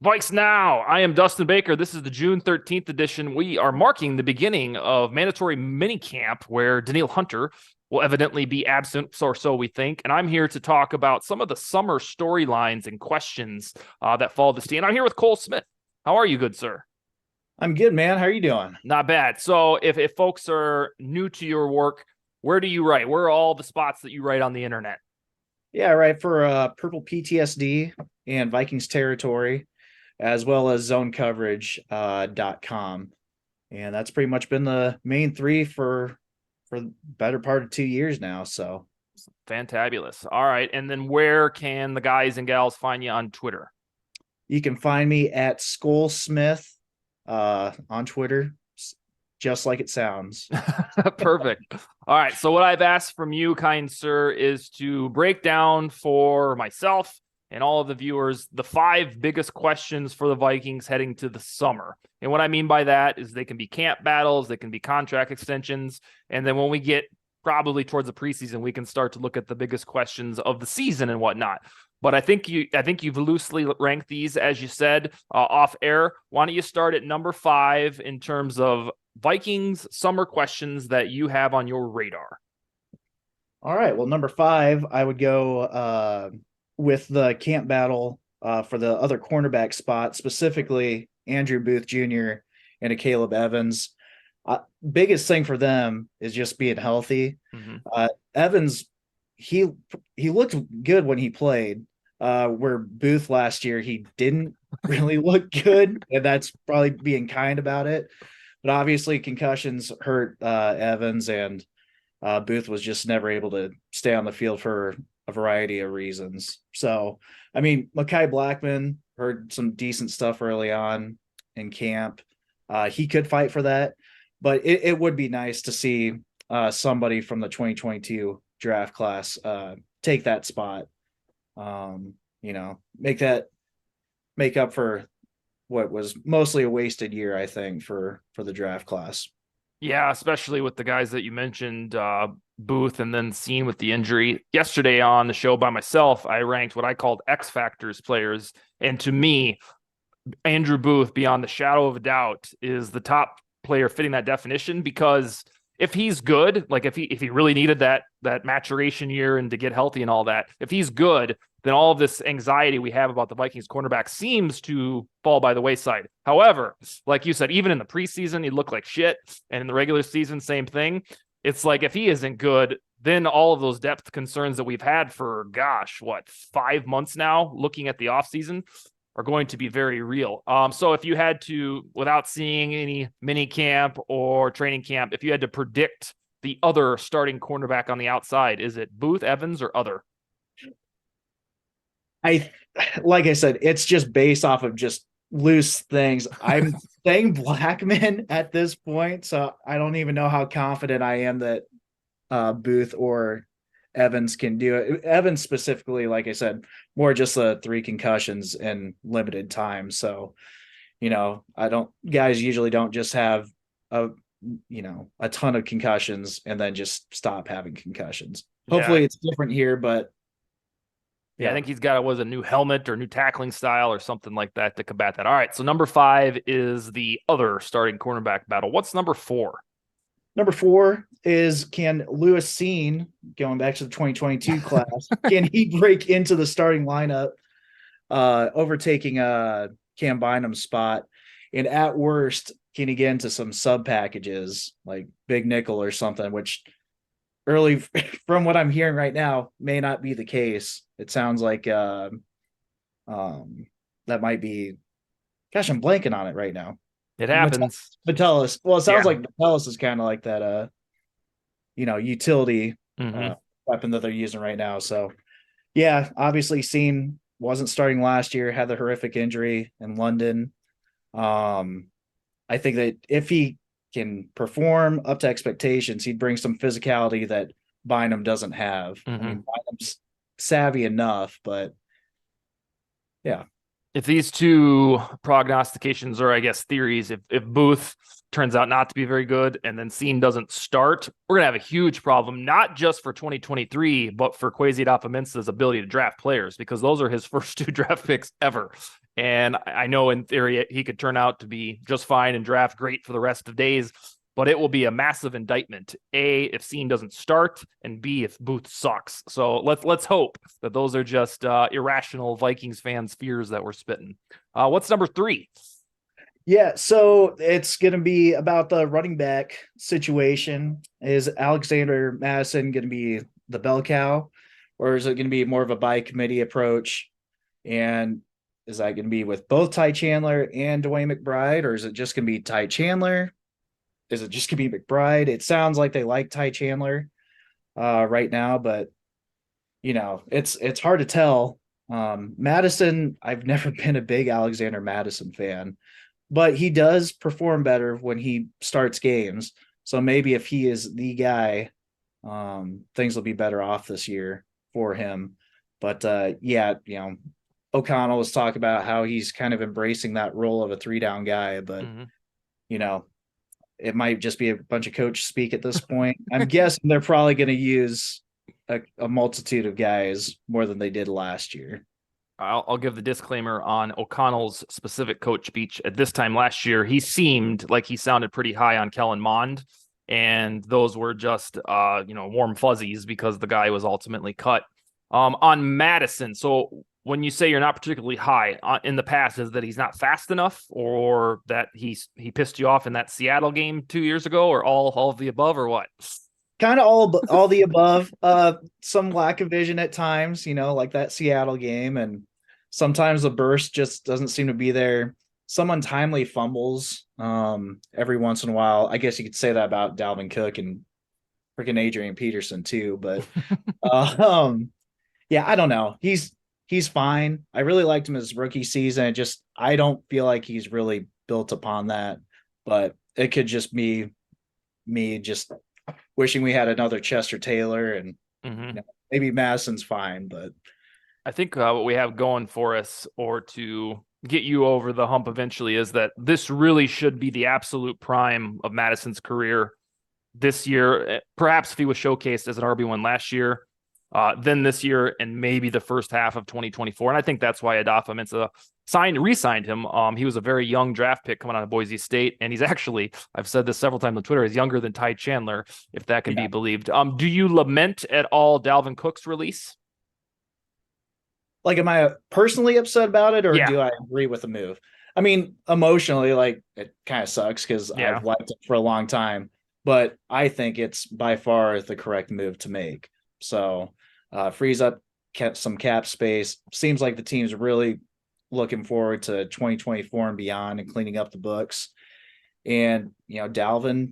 VikesNow. I am Dustin Baker. This is the June 13th edition. We are marking the beginning of mandatory minicamp where Daniil Hunter will evidently be absent, or so we think. And I'm here to talk about some of the summer storylines and questions that follow this team. And I'm here with Cole Smith. How are you, good sir? I'm good, man. How are you doing? Not bad. So if folks are new to your work, where do you write? Where are all the spots that you write on the internet? Yeah, right. For Purple PTSD and Vikings territory, as well as zone coverage .com. And that's pretty much been the main three for the better part of 2 years now. So Fantabulous. All right. And then where can the guys and gals find you on Twitter? you can find me at Skullsmith on Twitter, just like it sounds. Perfect. All right. So what I've asked from you, kind sir, is to break down for myself and all of the viewers the 5 biggest questions for the Vikings heading to the summer. And what I mean by that is they can be camp battles, they can be contract extensions, and then when we get probably towards the preseason, we can start to look at the biggest questions of the season and whatnot. But I think you've loosely ranked these, as you said, off air. Why don't you start at number 5 in terms of Vikings summer questions that you have on your radar? All right. Well, number 5, I would go with the camp battle for the other cornerback spot, specifically Andrew Booth Jr. and a Caleb Evans. Biggest thing for them is just being healthy. Mm-hmm. Evans, he looked good when he played. Where Booth last year, he didn't really look good, and that's probably being kind about it. But obviously, concussions hurt Evans, and Booth was just never able to stay on the field for a variety of reasons. So, I mean, Mekhi Blackman heard some decent stuff early on in camp. He could fight for that, but it would be nice to see somebody from the 2022 draft class take that spot. Make up for what was mostly a wasted year, I think, for the draft class. Yeah, especially with the guys that you mentioned, Booth, and then Seen with the injury. Yesterday on the show by myself, I ranked what I called X Factors players. And to me, Andrew Booth, beyond the shadow of a doubt, is the top player fitting that definition, because if he's good, like if he really needed that maturation year and to get healthy and all that, if he's good, then all of this anxiety we have about the Vikings cornerback seems to fall by the wayside. However, like you said, even in the preseason, he looked like shit. And in the regular season, same thing. It's like if he isn't good, then all of those depth concerns that we've had for, 5 months now, looking at the offseason, are going to be very real. So if you had to, without seeing any mini camp or training camp, if you had to predict the other starting cornerback on the outside, is it Booth, Evans, or other? Like I said, it's just based off of just loose things. I'm saying Blackman at this point, so I don't even know how confident I am that Booth or Evans can do it. Evans specifically, like I said, more just the 3 concussions in limited time. So, guys usually don't just have a ton of concussions and then just stop having concussions. Hopefully it's different here, but yeah, I think he's got a new helmet or new tackling style or something like that to combat that. All right, so number 5 is the other starting cornerback battle. What's number 4? Number 4 is, can Lewis Seen, going back to the 2022 class, can he break into the starting lineup, overtaking Cam Bynum's spot? And at worst, can he get into some sub packages like big nickel or something, which early from what I'm hearing right now may not be the case. It sounds like that might be, gosh, I'm blanking on it right now. It happens. Metellus. Well, it sounds like Metellus is kind of like that utility weapon that they're using right now. So yeah, obviously Seen wasn't starting last year, had the horrific injury in London. I think that if he can perform up to expectations, he'd bring some physicality that Bynum doesn't have. I mean, Bynum's savvy enough, but yeah. If these two prognostications, or I guess theories, if Booth turns out not to be very good and then Seen doesn't start, we're going to have a huge problem, not just for 2023, but for Kwesi Adofo-Mensah's ability to draft players, because those are his first 2 draft picks ever. And I know in theory he could turn out to be just fine and draft great for the rest of days, but it will be a massive indictment. A, if Scene doesn't start, and B, if Booth sucks. So let's hope that those are just irrational Vikings fans' fears that we're spitting. What's number 3? Yeah, so it's going to be about the running back situation. Is Alexander Madison going to be the bell cow, or is it going to be more of a by committee approach? And is that going to be with both Ty Chandler and Dwayne McBride, or is it just going to be Ty Chandler? Is it just going to be McBride? It sounds like they like Ty Chandler right now, but it's hard to tell. Madison, I've never been a big Alexander Madison fan, but he does perform better when he starts games. So maybe if he is the guy, things will be better off this year for him. But yeah, O'Connell was talking about how he's kind of embracing that role of a 3-down guy, but you know, it might just be a bunch of coach speak at this point. I'm guessing they're probably going to use a multitude of guys more than they did last year. I'll give the disclaimer on O'Connell's specific coach speech. At this time last year, he seemed like he sounded pretty high on Kellen Mond, and those were just warm fuzzies because the guy was ultimately cut. On Madison, so when you say you're not particularly high in the past, is that he's not fast enough, or that he pissed you off in that Seattle game 2 years ago, or all of the above, or what? Kind of all the above. Some lack of vision at times, like that Seattle game, and sometimes the burst just doesn't seem to be there. Some untimely fumbles every once in a while. I guess you could say that about Dalvin Cook and freaking Adrian Peterson too, but yeah, I don't know. He's fine. I really liked him his rookie season. I don't feel like he's really built upon that, but it could just be me just wishing we had another Chester Taylor, and maybe Madison's fine, but I think what we have going for us, or to get you over the hump eventually, is that this really should be the absolute prime of Madison's career this year. Perhaps if he was showcased as an RB1 last year, then this year, and maybe the first half of 2024. And I think that's why Adafa Mensah re-signed him. He was a very young draft pick coming out of Boise State, and he's actually, I've said this several times on Twitter, he's younger than Ty Chandler, if that can be believed. Do you lament at all Dalvin Cook's release? Like, am I personally upset about it, or do I agree with the move? I mean, emotionally, like, it kind of sucks because I've liked it for a long time, but I think it's by far the correct move to make. So frees up some cap space. Seems like the team's really looking forward to 2024 and beyond and cleaning up the books. And, Dalvin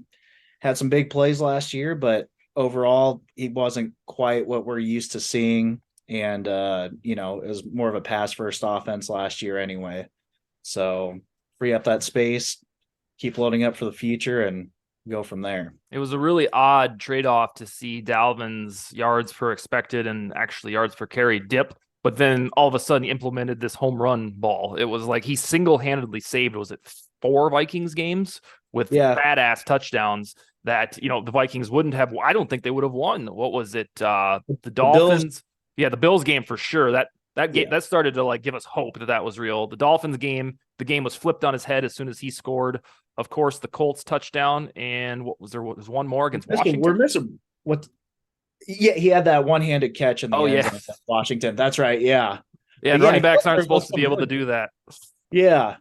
had some big plays last year, but overall he wasn't quite what we're used to seeing. And, it was more of a pass first offense last year anyway. So free up that space, keep loading up for the future, and go from there. It was a really odd trade-off to see Dalvin's yards per expected and actually yards per carry dip, but then all of a sudden he implemented this home run ball. It was like he single-handedly saved, was it 4 Vikings games with badass touchdowns that, the Vikings wouldn't have. I don't think they would have won. What was it? The Dolphins. The Bills game for sure. That game that started to give us hope that was real. The Dolphins game, the game was flipped on his head as soon as he scored. Of course, the Colts touchdown, and what was one more against Washington? We're missing what? Yeah, he had that one-handed catch in the end zone against Washington. That's right. Yeah. Running backs aren't supposed to be able to do that. Yeah.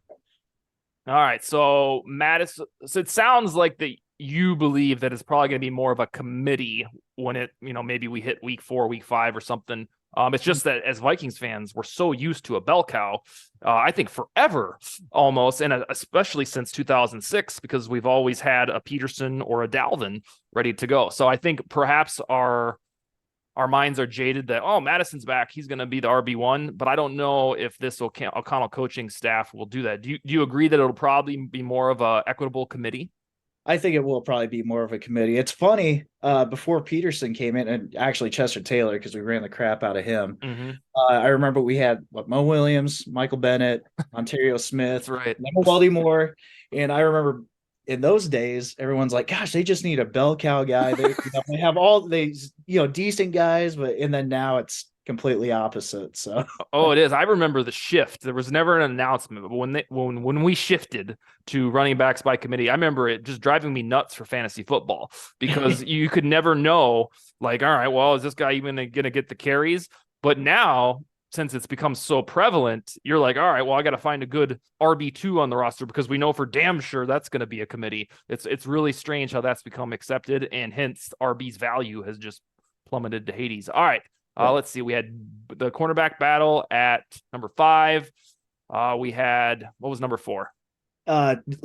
All right. So Madison. So it sounds like that you believe that it's probably going to be more of a committee when it, maybe we hit week 4, week 5 or something. It's just that as Vikings fans, we're so used to a bell cow, I think forever almost, and especially since 2006, because we've always had a Peterson or a Dalvin ready to go. So I think perhaps our minds are jaded that, Madison's back, he's going to be the RB1, but I don't know if this O'Connell coaching staff will do that. Do you agree that it'll probably be more of a equitable committee? I think it will probably be more of a committee. It's funny, before Peterson came in, and actually Chester Taylor, because we ran the crap out of him. I remember we had Mo Williams, Michael Bennett, Ontario Smith, right, Weldy Moore. And I remember in those days, everyone's like, gosh, they just need a bell cow guy. They have all these, decent guys, and then now it's completely opposite. So Oh, it is. I remember the shift. There was never an announcement, but when we shifted to running backs by committee, I remember it just driving me nuts for fantasy football because you could never know, like, all right, well, is this guy even going to get the carries? But now, since it's become so prevalent, you're like, all right, well, I got to find a good RB2 on the roster because we know for damn sure that's going to be a committee. It's really strange how that's become accepted, and hence RB's value has just plummeted to Hades. All right. right. Let's see. We had the cornerback battle at number 5. We had, what was number 4?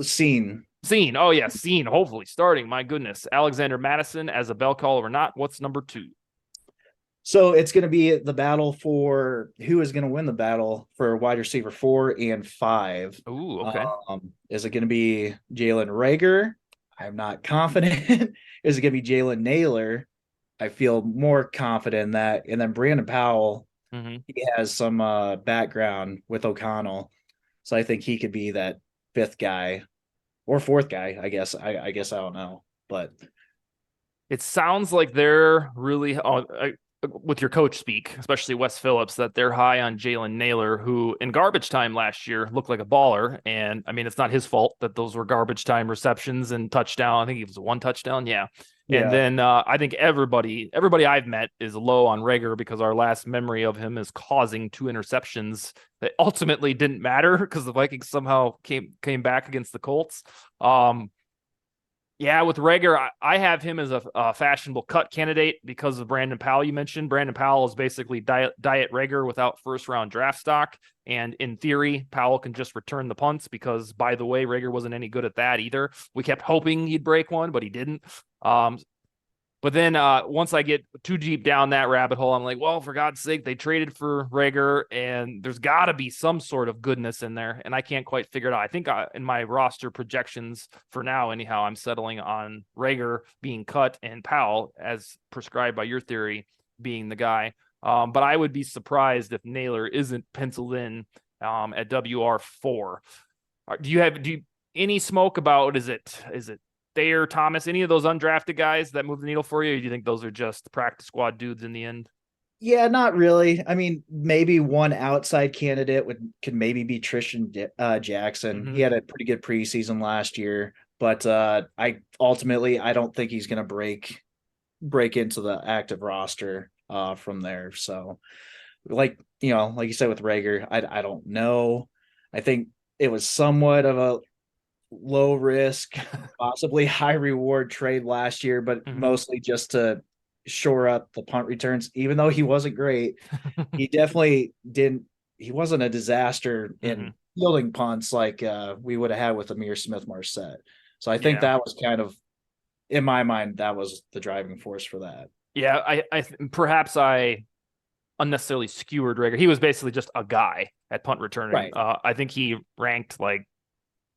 Scene. Scene. Oh yeah, Scene. Hopefully starting. My goodness, Alexander Madison as a bell call or not. What's number 2? So it's going to be the battle for who is going to win the battle for wide receiver 4 and 5. Ooh, okay. Is it going to be Jalen Rager? I'm not confident. Is it going to be Jalen Naylor? I feel more confident in that. And then Brandon Powell, he has some background with O'Connell. So I think he could be that 5th guy or 4th guy, I guess. I guess I don't know. But It sounds like they're really with your coach speak, especially Wes Phillips, that they're high on Jalen Naylor, who in garbage time last year looked like a baller. And I mean, it's not his fault that those were garbage time receptions and touchdown. I think it was 1 touchdown. Yeah. And yeah, then I think everybody I've met is low on Rager because our last memory of him is causing 2 interceptions that ultimately didn't matter because the Vikings somehow came back against the Colts. Yeah, with Rager, I have him as a fashionable cut candidate because of Brandon Powell. You mentioned Brandon Powell is basically diet Rager without first round draft stock. And in theory, Powell can just return the punts because, by the way, Rager wasn't any good at that either. We kept hoping he'd break one, but he didn't. But then once I get too deep down that rabbit hole, I'm like, well, for God's sake, they traded for Rager, and there's got to be some sort of goodness in there, and I can't quite figure it out. I think in my roster projections for now, anyhow, I'm settling on Rager being cut and Powell, as prescribed by your theory, being the guy. But I would be surprised if Naylor isn't penciled in at WR4. Do you any smoke about is it Thayer, Thomas, any of those undrafted guys that move the needle for you? Or do you think those are just practice squad dudes in the end? Yeah, not really. I mean, maybe one outside candidate could maybe be Tristan Jackson. Mm-hmm. He had a pretty good preseason last year, but I don't think he's going to break into the active roster from there. So, like like you said with Rager, I don't know. I think it was somewhat of a low risk, possibly high reward trade last year, but Mm-hmm. mostly just to shore up the punt returns. Even though he wasn't great, he definitely didn't. He wasn't a disaster Mm-hmm. in fielding punts like we would have had with Amir Smith Marset. So I think Yeah. that was kind of, in my mind, that was the driving force for that. Yeah. Perhaps I unnecessarily skewered Rager. He was basically just a guy at punt returning. Right. I think he ranked like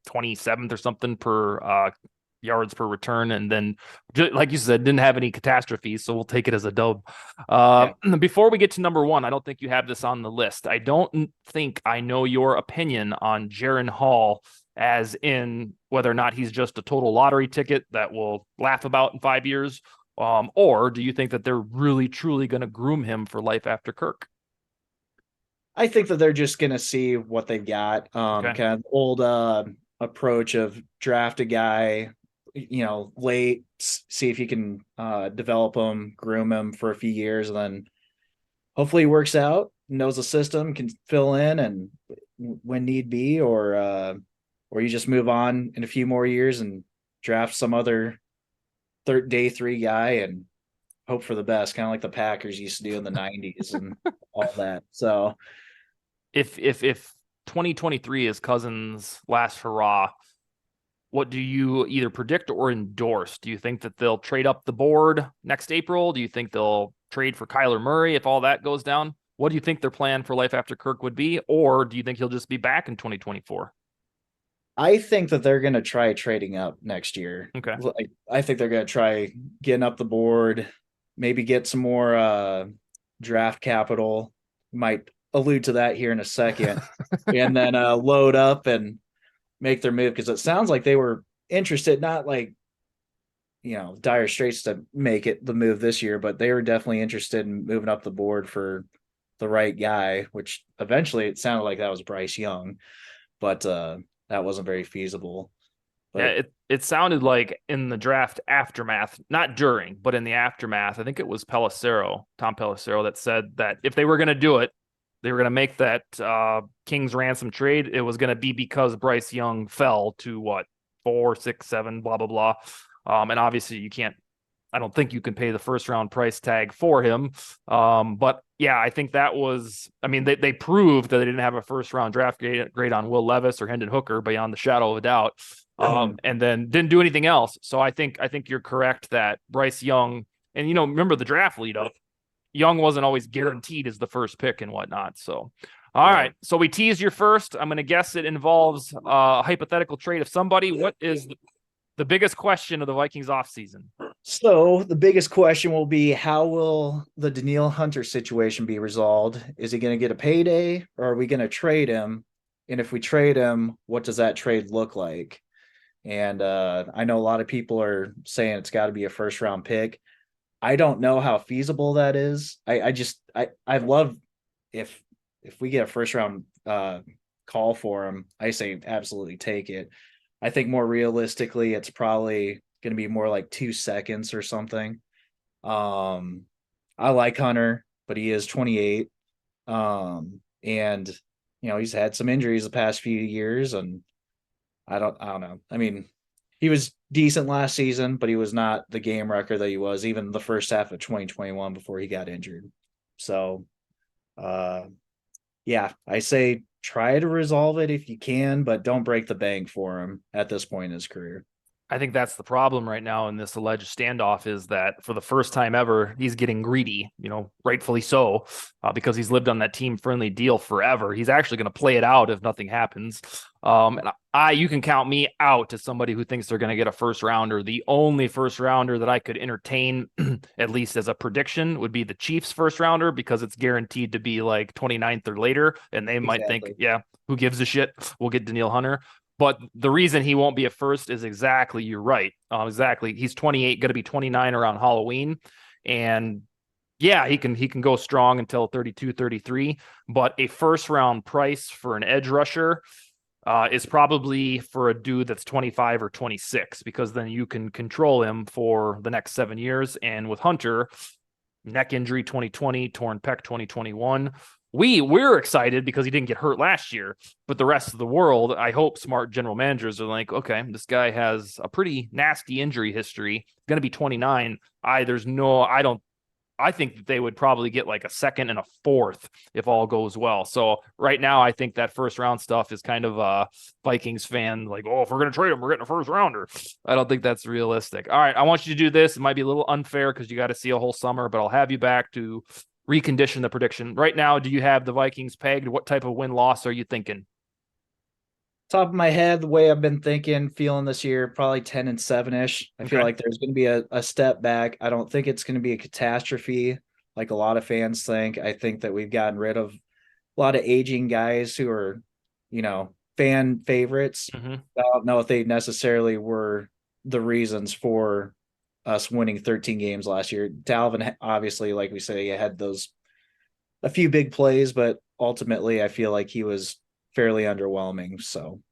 27th or something per yards per return, and then like you said, didn't have any catastrophes, so we'll take it as a dub. Yeah. Before we get to number 1, I don't think you have this on the list. I don't think I know your opinion on Jaron Hall, as in whether or not he's just a total lottery ticket that we'll laugh about in 5 years, or do you think that they're really truly going to groom him for life after Kirk? I think that they're just going to see what they've got. Okay. Kind of old approach of draft a guy, late, see if you can develop him, groom him for a few years, and then hopefully he works out, knows the system, can fill in, and when need be, or you just move on in a few more years and draft some other day 3 guy and hope for the best, kind of like the Packers used to do in the 90s and all that. So If 2023 is Cousins' last hurrah, what do you either predict or endorse? Do you think that they'll trade up the board next April? Do you think they'll trade for Kyler Murray if all that goes down? What do you think their plan for life after Kirk would be? Or do you think he'll just be back in 2024? I think that they're going to try trading up next year. Okay. Like, I think they're going to try getting up the board, maybe get some more draft capital. Might allude to that here in a second, and then load up and make their move, because it sounds like they were interested, not like dire straits to make it the move this year, but they were definitely interested in moving up the board for the right guy, which eventually it sounded like that was Bryce Young, but that wasn't very feasible. Yeah, But it sounded like in the draft aftermath, not during, but in the aftermath, I think it was Tom Pelissero, that said that if they were going to do it, they were going to make that King's ransom trade. It was going to be because Bryce Young fell to what, 4, 6, 7, blah blah blah. And obviously you can't. I don't think you can pay the first round price tag for him. But yeah, I think that was. I mean, they proved that they didn't have a first round draft grade on Will Levis or Hendon Hooker beyond the shadow of a doubt. And then didn't do anything else. So I think you're correct that Bryce Young, and remember the draft lead up, Young wasn't always guaranteed as the first pick and whatnot. So, all right. So we teased your first. I'm going to guess it involves a hypothetical trade of somebody. What is the biggest question of the Vikings offseason? So the biggest question will be, how will the Danielle Hunter situation be resolved? Is he going to get a payday, or are we going to trade him? And if we trade him, what does that trade look like? And I know a lot of people are saying it's got to be a first round pick. I don't know how feasible that is. I love if we get a first round call for him, I say absolutely take it. I think more realistically, it's probably going to be more like 2 seconds or something. I like Hunter, but he is 28. And he's had some injuries the past few years, and I don't know. I mean, he was decent last season, but he was not the game wrecker that he was even the first half of 2021 before he got injured. So, yeah, I say try to resolve it if you can, but don't break the bank for him at this point in his career. I think that's the problem right now in this alleged standoff, is that for the first time ever, he's getting greedy, rightfully so, because he's lived on that team friendly deal forever. He's actually going to play it out if nothing happens. And you can count me out as somebody who thinks they're going to get a first rounder. The only first rounder that I could entertain, at least as a prediction, would be the Chiefs first rounder, because it's guaranteed to be like 29th or later. And they might think, yeah, who gives a shit? We'll get Danielle Hunter. But the reason he won't be a first is you're right. Exactly. He's 28, going to be 29 around Halloween. And yeah, he can go strong until 32, 33. But a first round price for an edge rusher is probably for a dude that's 25 or 26, because then you can control him for the next 7 years. And with Hunter, neck injury 2020, torn pec 2021. We're excited because he didn't get hurt last year, but the rest of the world, I hope smart general managers are like, okay, this guy has a pretty nasty injury history, going to be 29. I think that they would probably get like a second and a fourth if all goes well. So right now, I think that first round stuff is kind of a Vikings fan like, oh, if we're going to trade him, we're getting a first rounder. I don't think that's realistic. All right, I want you to do this. It might be a little unfair because you got to see a whole summer, but I'll have you back to recondition the prediction. Right now, do you have the Vikings pegged? What type of win-loss are you thinking? Top of my head, the way I've been feeling this year, probably 10-7-ish. I feel like there's going to be a step back. I don't think it's going to be a catastrophe like a lot of fans think. I think that we've gotten rid of a lot of aging guys who are, fan favorites. Mm-hmm. I don't know if they necessarily were the reasons for us winning 13 games last year. Dalvin, obviously, like we say, had a few big plays, but ultimately I feel like he was fairly underwhelming. So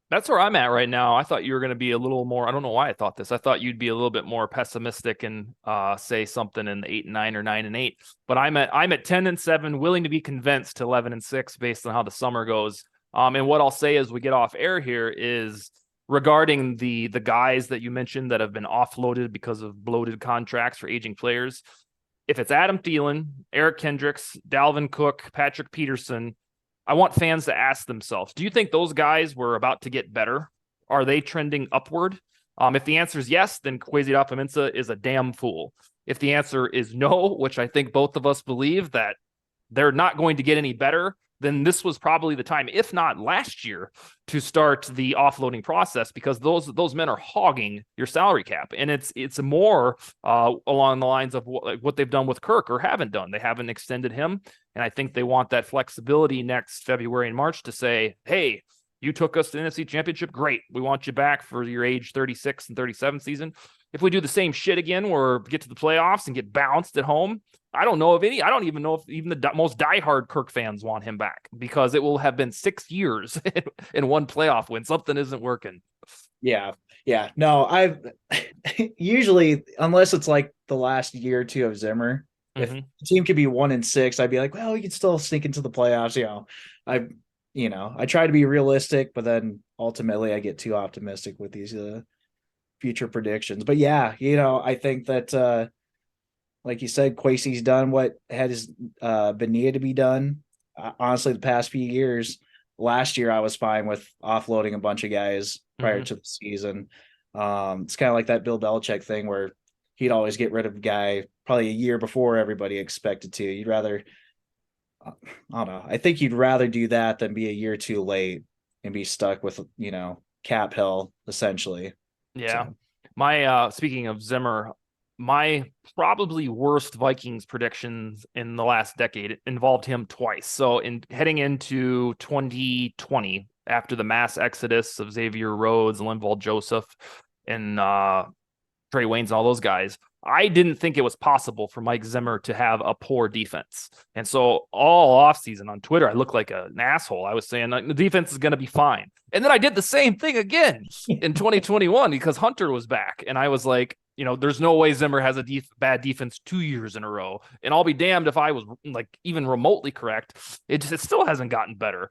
that's where I'm at right now. I thought you were going to be a little more. I don't know why I thought this. I thought you'd be a little bit more pessimistic and say something in the 8-9 or 9-8. But I'm at 10-7, willing to be convinced to 11-6 based on how the summer goes. And what I'll say as we get off air here is regarding the guys that you mentioned that have been offloaded because of bloated contracts for aging players. If it's Adam Thielen, Eric Kendricks, Dalvin Cook, Patrick Peterson, I want fans to ask themselves, do you think those guys were about to get better? Are they trending upward? If the answer is yes, then Kwesi Adofo-Mensah is a damn fool. If the answer is no, which I think both of us believe that they're not going to get any better, then this was probably the time, if not last year, to start the offloading process, because those men are hogging your salary cap. And it's more along the lines of what they've done with Kirk or haven't done. They haven't extended him. And I think they want that flexibility next February and March to say, hey, you took us to the NFC Championship. Great. We want you back for your age 36 and 37 season. if we do the same shit again, or get to the playoffs and get bounced at home, I don't know if any. I don't even know if even the most diehard Kirk fans want him back, because it will have been 6 years in one playoff win. Something isn't working. Yeah. Yeah. No, I've usually, unless it's like the last year or two of Zimmer, if Mm-hmm. the team could be 1-6, I'd be like, well, we could still sneak into the playoffs. I, I try to be realistic, but then ultimately I get too optimistic with these future predictions. But yeah, I think that, like you said, Quasey's done what has been needed to be done. Honestly, the past few years, last year I was fine with offloading a bunch of guys prior to the season. It's kind of like that Bill Belichick thing where he'd always get rid of a guy probably a year before everybody expected to. You'd rather, I don't know. I think you'd rather do that than be a year too late and be stuck with, cap hell essentially. Yeah. So My speaking of Zimmer, my probably worst Vikings predictions in the last decade involved him twice. So in heading into 2020, after the mass exodus of Xavier Rhodes, Linval Joseph, and Trey Waynes and all those guys, I didn't think it was possible for Mike Zimmer to have a poor defense. And so all offseason on Twitter, I looked like an asshole. I was saying the defense is going to be fine. And then I did the same thing again in 2021 because Hunter was back. And I was like, there's no way Zimmer has a bad defense 2 years in a row. And I'll be damned if I was like even remotely correct. It still hasn't gotten better.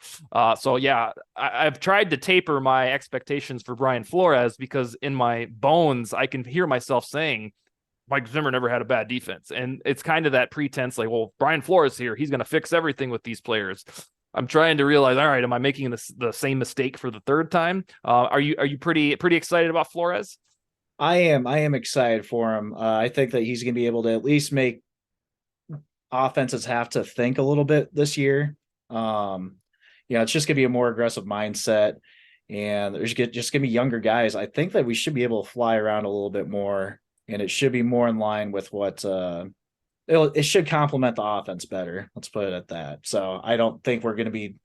So yeah, I've tried to taper my expectations for Brian Flores, because in my bones, I can hear myself saying, Mike Zimmer never had a bad defense. And it's kind of that pretense like, well, Brian Flores here, he's going to fix everything with these players. I'm trying to realize, all right, am I making the same mistake for the third time? Are you pretty excited about Flores? I am excited for him. I think that he's going to be able to at least make offenses have to think a little bit this year. It's just going to be a more aggressive mindset, and there's just going to be younger guys. I think that we should be able to fly around a little bit more, and it should be more in line with what it should complement the offense better. Let's put it at that. So I don't think we're going to be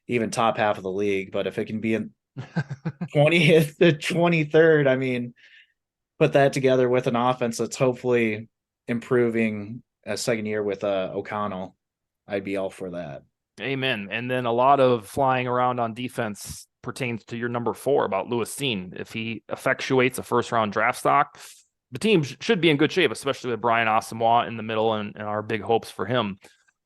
even top half of the league, but if it can be in 20th to 23rd, I mean, put that together with an offense that's hopefully improving a second year with O'Connell, I'd be all for that. Amen. And then a lot of flying around on defense pertains to your number 4 about Lewis Cine. If he effectuates a first round draft stock, the team should be in good shape, especially with Brian Asamoah in the middle and our big hopes for him.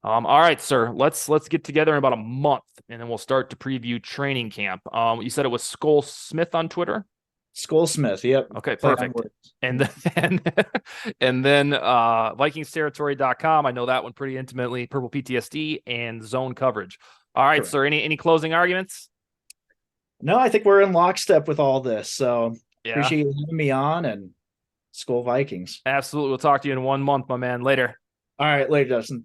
All right, sir. Let's get together in about a month, and then we'll start to preview training camp. You said it was Skull Smith on Twitter. Skull Smith, yep. Okay, perfect. And then and then VikingsTerritory.com. I know that one pretty intimately. Purple PTSD and Zone Coverage. All right, Correct. sir. Any closing arguments? No, I think we're in lockstep with all this. So Yeah, appreciate you having me on, and Skull Vikings. absolutely. We'll talk to you in 1 month, my man. Later. All right, later, Dustin.